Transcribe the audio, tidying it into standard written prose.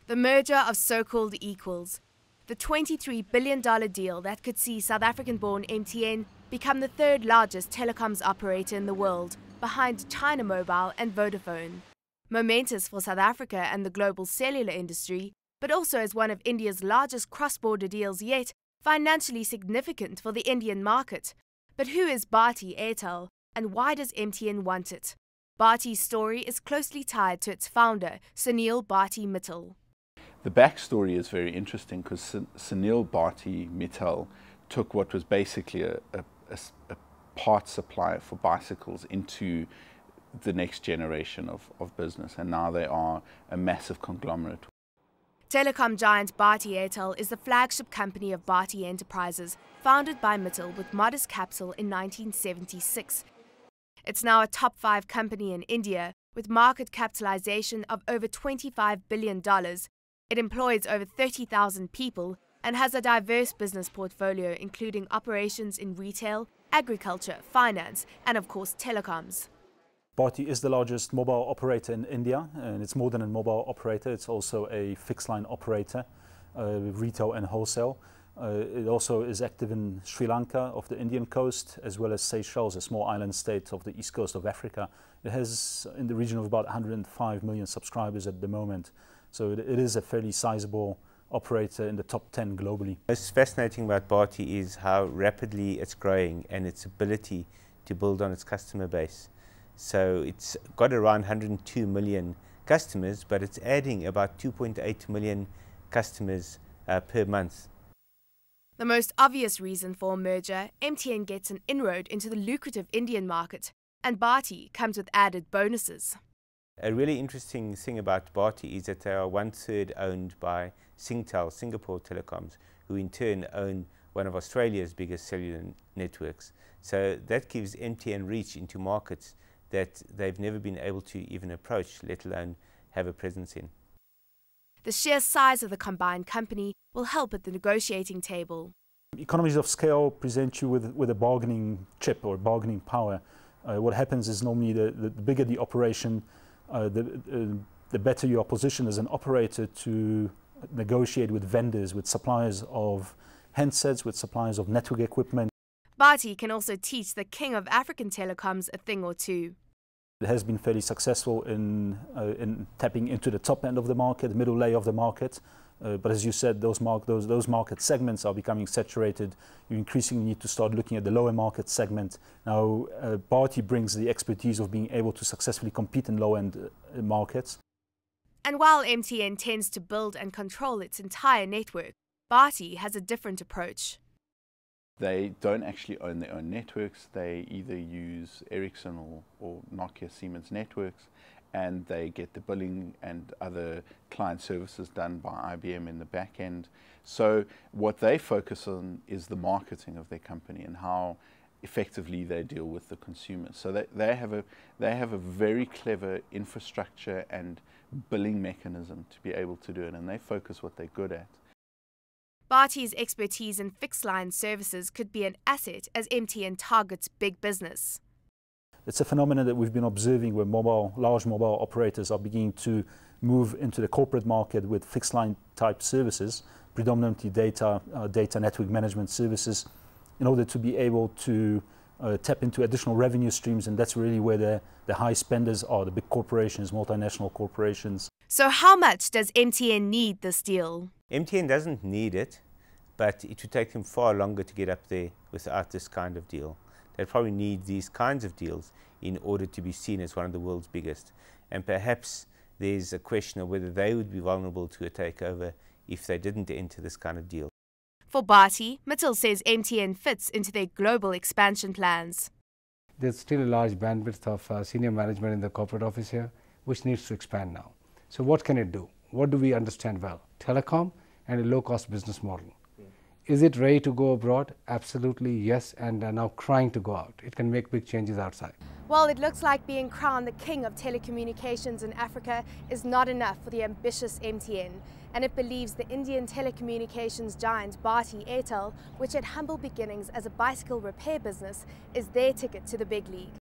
The merger of so-called equals. The $23 billion deal that could see South African-born MTN become the third largest telecoms operator in the world, behind China Mobile and Vodafone. Momentous for South Africa and the global cellular industry, but also as one of India's largest cross-border deals yet, financially significant for the Indian market. But who is Bharti Airtel, and why does MTN want it? Bharti's story is closely tied to its founder, Sunil Bharti Mittal. The backstory is very interesting because Sunil Bharti Mittal took what was basically a part supplier for bicycles into the next generation of business, and now they are a massive conglomerate. Telecom giant Bharti Airtel is the flagship company of Bharti Enterprises, founded by Mittal with modest capital in 1976. It's now a top 5 company in India, with market capitalization of over $25 billion. It employs over 30,000 people and has a diverse business portfolio including operations in retail, agriculture, finance, and of course telecoms. Bharti is the largest mobile operator in India, and it's more than a mobile operator, it's also a fixed line operator, retail and wholesale. It also is active in Sri Lanka off the Indian coast, as well as Seychelles, a small island state of the east coast of Africa. It has in the region of about 105 million subscribers at the moment. So it is a fairly sizable operator in the top 10 globally. What's fascinating about Bharti is how rapidly it's growing and its ability to build on its customer base. So it's got around 102 million customers, but it's adding about 2.8 million customers per month. The most obvious reason for a merger, MTN gets an inroad into the lucrative Indian market, and Bharti comes with added bonuses. A really interesting thing about Bharti is that they are 1/3 owned by Singtel, Singapore Telecoms, who in turn own one of Australia's biggest cellular networks. So that gives MTN reach into markets that they've never been able to even approach, let alone have a presence in. The sheer size of the combined company will help at the negotiating table. Economies of scale present you with a bargaining chip or bargaining power. What happens is normally the bigger the operation, the better you are positioned as an operator to negotiate with vendors, with suppliers of handsets, with suppliers of network equipment. Bharti can also teach the king of African telecoms a thing or two. It has been fairly successful in tapping into the top end of the market, the middle layer of the market. But as you said, those market segments are becoming saturated. You increasingly need to start looking at the lower market segment. Now, Bharti brings the expertise of being able to successfully compete in low-end markets. And while MTN tends to build and control its entire network, Bharti has a different approach. They don't actually own their own networks. They either use Ericsson or Nokia Siemens networks, and they get the billing and other client services done by IBM in the back end. So what they focus on is the marketing of their company and how effectively they deal with the consumers. So they have a very clever infrastructure and billing mechanism to be able to do it, and they focus what they're good at. Bharti's expertise in fixed-line services could be an asset as MTN targets big business. It's a phenomenon that we've been observing where large mobile operators are beginning to move into the corporate market with fixed-line type services, predominantly data network management services, in order to be able to tap into additional revenue streams, and that's really where the high spenders are, the big corporations, multinational corporations. So how much does MTN need this deal? MTN doesn't need it, but it would take them far longer to get up there without this kind of deal. They probably need these kinds of deals in order to be seen as one of the world's biggest. And perhaps there's a question of whether they would be vulnerable to a takeover if they didn't enter this kind of deal. For Bharti, Mittal says MTN fits into their global expansion plans. There's still a large bandwidth of senior management in the corporate office here, which needs to expand now. So what can it do? What do we understand well? Telecom and a low-cost business model. Is it ready to go abroad? Absolutely yes, and now crying to go out. It can make big changes outside. Well, it looks like being crowned the king of telecommunications in Africa is not enough for the ambitious MTN, and it believes the Indian telecommunications giant Bharti Airtel, which had humble beginnings as a bicycle repair business, is their ticket to the big league.